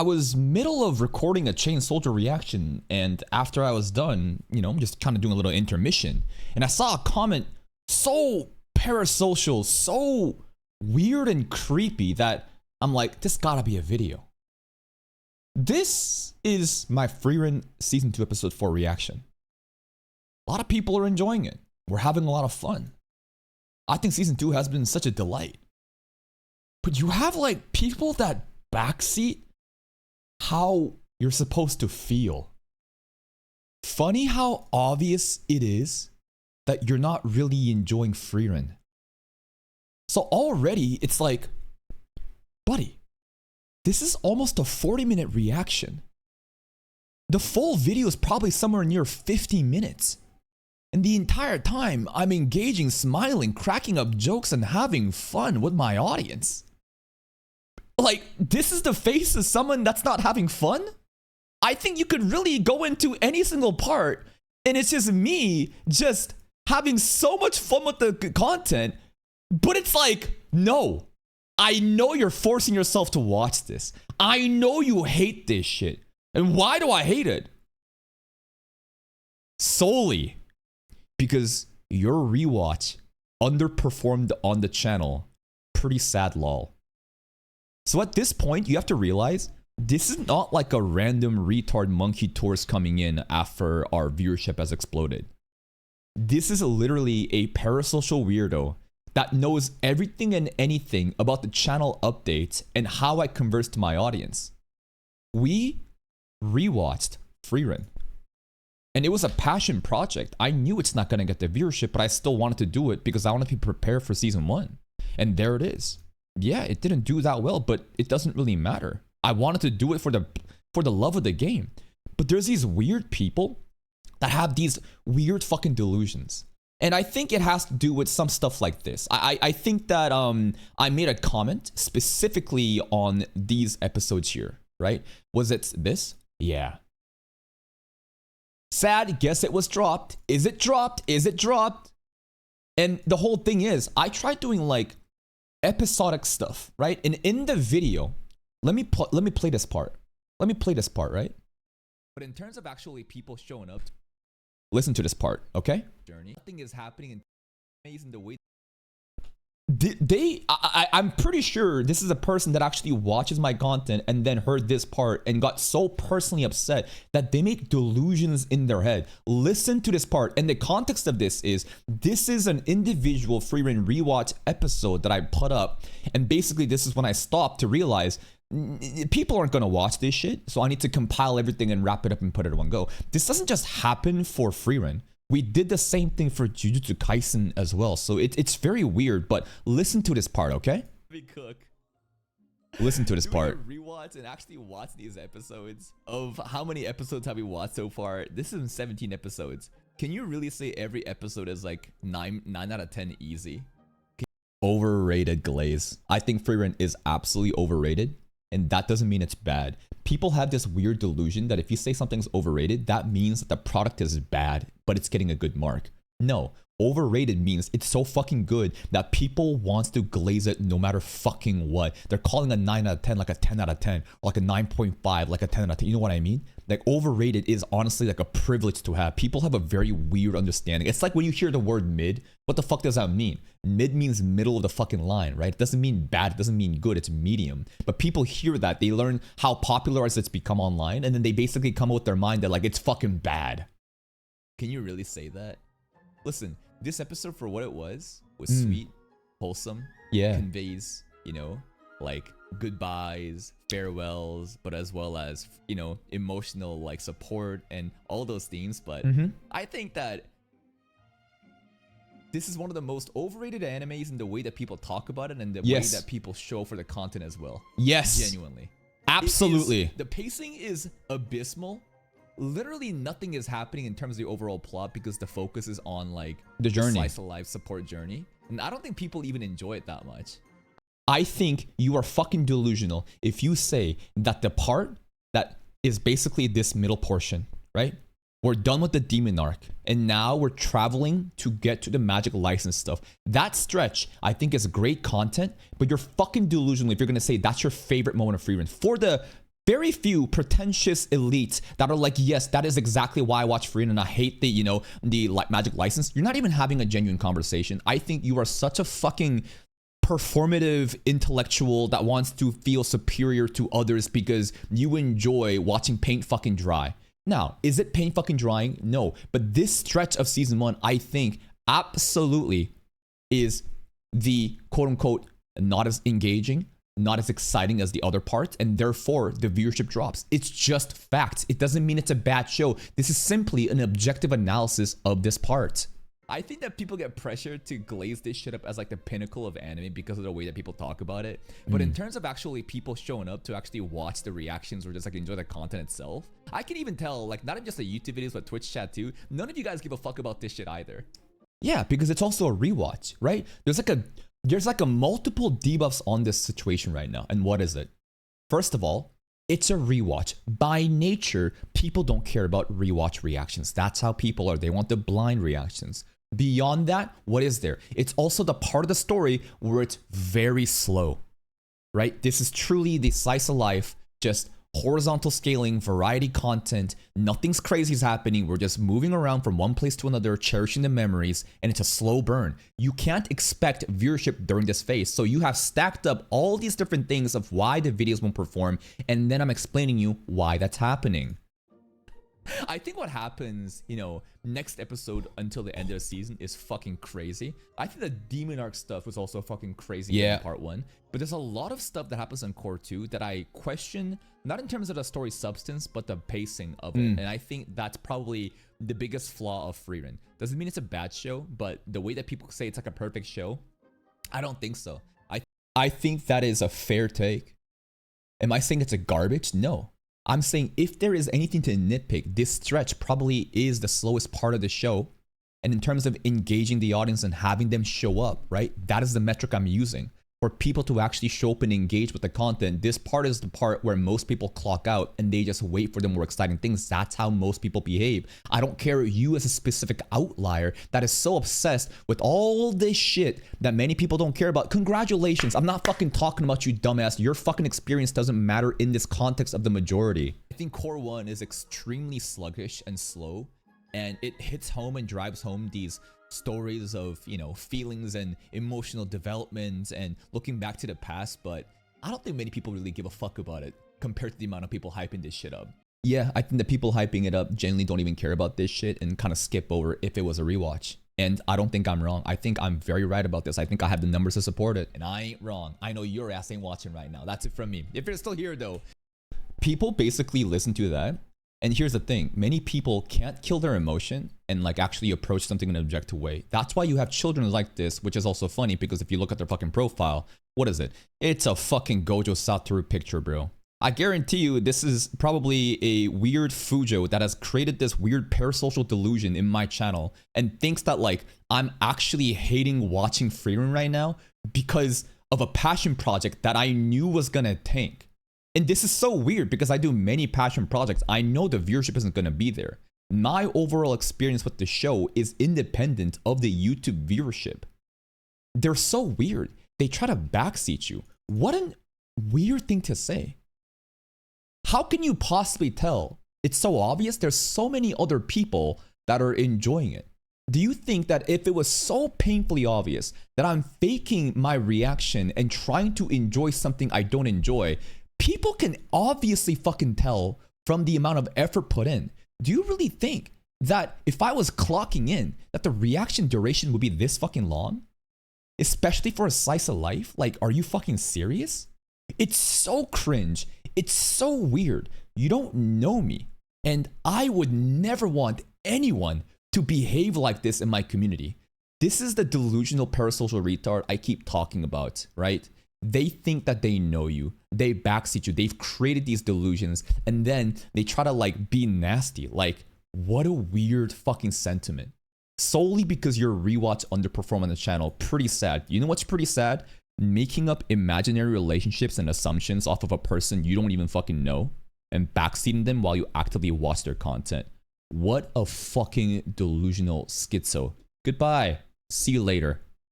I was middle of recording a Chain Soldier reaction, and after I was done, you know, I'm just kind of doing a little intermission, and I saw a comment so parasocial, so weird and creepy that I'm like, this gotta be a video. This is my Frieren Season 2 Episode 4 reaction. A lot of people are enjoying it. We're having a lot of fun. I think Season 2 has been such a delight. But you have like people that backseat how you're supposed to feel. Funny how obvious it is that you're not really enjoying Frieren. So already it's like, buddy, this is almost a 40-minute reaction. The full video is probably somewhere near 50 minutes. And the entire time I'm engaging, smiling, cracking up jokes, and having fun with my audience. Like, this is the face of someone that's not having fun? I think you could really go into any single part and it's just me just having so much fun with the content. But it's like, no, I know you're forcing yourself to watch this. I know you hate this shit. And why do I hate it? Solely because your rewatch underperformed on the channel. Pretty sad lol. So at this point, you have to realize this is not like a random retard monkey tourist coming in after our viewership has exploded. This is literally a parasocial weirdo that knows everything and anything about the channel updates and how I converse to my audience. We rewatched Frieren. And it was a passion project. I knew it's not going to get the viewership, but I still wanted to do it because I wanted to be prepared for Season 1. And there it is. Yeah, it didn't do that well, but it doesn't really matter. I wanted to do it for the love of the game. But there's these weird people that have these weird fucking delusions. And I think it has to do with some stuff like this. I think that I made a comment specifically on these episodes here, right? Was it this? Yeah. Sad, guess it was dropped. Is it dropped? Is it dropped? And the whole thing is, I tried doing like episodic stuff, right? And in the video, let me play this part. Let me play this part, right? But in terms of actually people showing up, listen to this part, okay? Journey. Nothing is happening in amazing the way I'm pretty sure this is a person that actually watches my content and then heard this part and got so personally upset that they make delusions in their head. Listen to this part. And the context of this is an individual Frieren rewatch episode that I put up. And basically this is when I stopped to realize people aren't going to watch this shit. So I need to compile everything and wrap it up and put it in one go. This doesn't just happen for Frieren. We did the same thing for Jujutsu Kaisen as well. So it's very weird, but listen to this part, okay? Listen to this part. Rewatch and actually watch these episodes. Of how many episodes have we watched so far? This is 17 episodes. Can you really say every episode is like 9 out of 10 easy? Overrated glaze. I think Frieren is absolutely overrated. And that doesn't mean it's bad. People have this weird delusion that if you say something's overrated, that means that the product is bad, but it's getting a good mark. No, overrated means it's so fucking good that people want to glaze it no matter fucking what. They're calling a 9 out of 10 like a 10 out of 10, or like a 9.5 like a 10 out of 10. You know what I mean? Like overrated is honestly like a privilege to have. People have a very weird understanding. It's like when you hear the word mid, what the fuck does that mean? Mid means middle of the fucking line, right? It doesn't mean bad, it doesn't mean good, it's medium. But people hear that, they learn how popularized it's become online, and then they basically come up with their mind that like it's fucking bad. Can you really say that? Listen, this episode for what it was sweet, wholesome, conveys, you know, like goodbyes, farewells, but as well as, you know, emotional like support and all those themes. But I think that this is one of the most overrated animes in the way that people talk about it and the way that people show for the content as well. Yes. Genuinely. Absolutely. The pacing is abysmal. Literally nothing is happening in terms of the overall plot because the focus is on like the journey, slice of life support journey. And I don't think people even enjoy it that much. I think you are fucking delusional if you say that the part that is basically this middle portion, right? We're done with the demon arc and now we're traveling to get to the magic license stuff. That stretch I think is great content, but you're fucking delusional if you're gonna say that's your favorite moment of Frieren. For the Very few pretentious elites that are like, yes, that is exactly why I watch Frieren and I hate the, you know, the magic license. You're not even having a genuine conversation. I think you are such a fucking performative intellectual that wants to feel superior to others because you enjoy watching paint fucking dry. Now, is it paint fucking drying? No. But this stretch of season 1, I think absolutely is the quote unquote not as engaging, not as exciting as the other parts, and therefore the viewership drops. It's just facts. It doesn't mean it's a bad show. This is simply an objective analysis of this part. I think that people get pressured to glaze this shit up as like the pinnacle of anime because of the way that people talk about it. But in terms of actually people showing up to actually watch the reactions or just like enjoy the content itself, I can even tell, like, not in just the YouTube videos but Twitch chat too, none of you guys give a fuck about this shit either. Yeah, because it's also a rewatch, right? There's like a multiple debuffs on this situation right now. And what is it? First of all, it's a rewatch. By nature, people don't care about rewatch reactions. That's how people are. They want the blind reactions. Beyond that, what is there? It's also the part of the story where it's very slow, right? This is truly the slice of life, just horizontal scaling, variety content. Nothing's crazy is happening. We're just moving around from one place to another, cherishing the memories, and it's a slow burn. You can't expect viewership during this phase. So you have stacked up all these different things of why the videos won't perform, and then I'm explaining you why that's happening. I think what happens, you know, next episode until the end of the season is fucking crazy. I think the Demon Arc stuff was also fucking crazy in part 1. But there's a lot of stuff that happens in core 2 that I question, not in terms of the story substance, but the pacing of it. And I think that's probably the biggest flaw of Frieren. Doesn't mean it's a bad show, but the way that people say it's like a perfect show, I don't think so. I think that is a fair take. Am I saying it's a garbage? No. I'm saying if there is anything to nitpick, this stretch probably is the slowest part of the show. And in terms of engaging the audience and having them show up, right? That is the metric I'm using. For people to actually show up and engage with the content, this part is the part where most people clock out and they just wait for the more exciting things. That's how most people behave. I don't care you as a specific outlier that is so obsessed with all this shit that many people don't care about. Congratulations. I'm not fucking talking about you, dumbass. Your fucking experience doesn't matter in this context of the majority. I think core 1 is extremely sluggish and slow, and it hits home and drives home these stories of, you know, feelings and emotional developments and looking back to the past, but I don't think many people really give a fuck about it compared to the amount of people hyping this shit up. Yeah, I think the people hyping it up generally don't even care about this shit and kind of skip over if it was a rewatch. And I don't think I'm wrong. I think I'm very right about this. I think I have the numbers to support it. And I ain't wrong. I know your ass ain't watching right now. That's it from me. If you're still here though, people basically listen to that. And here's the thing, many people can't kill their emotion and like actually approach something in an objective way. That's why you have children like this, which is also funny because if you look at their fucking profile, what is it? It's a fucking Gojo Satoru picture, bro. I guarantee you this is probably a weird Fujo that has created this weird parasocial delusion in my channel and thinks that like I'm actually hating watching Frieren right now because of a passion project that I knew was gonna tank. And this is so weird because I do many passion projects. I know the viewership isn't going to be there. My overall experience with the show is independent of the YouTube viewership. They're so weird. They try to backseat you. What a weird thing to say. How can you possibly tell? It's so obvious. There's so many other people that are enjoying it. Do you think that if it was so painfully obvious that I'm faking my reaction and trying to enjoy something I don't enjoy, people can obviously fucking tell from the amount of effort put in? Do you really think that if I was clocking in, that the reaction duration would be this fucking long? Especially for a slice of life? Like, are you fucking serious? It's so cringe. It's so weird. You don't know me. And I would never want anyone to behave like this in my community. This is the delusional parasocial retard I keep talking about, right? They think that they know you. They backseat you. They've created these delusions and then they try to like be nasty. Like, what a weird fucking sentiment. Solely because your rewatch underperformed on the channel. Pretty sad. You know what's pretty sad? Making up imaginary relationships and assumptions off of a person you don't even fucking know and backseating them while you actively watch their content. What a fucking delusional schizo. Goodbye. See you later.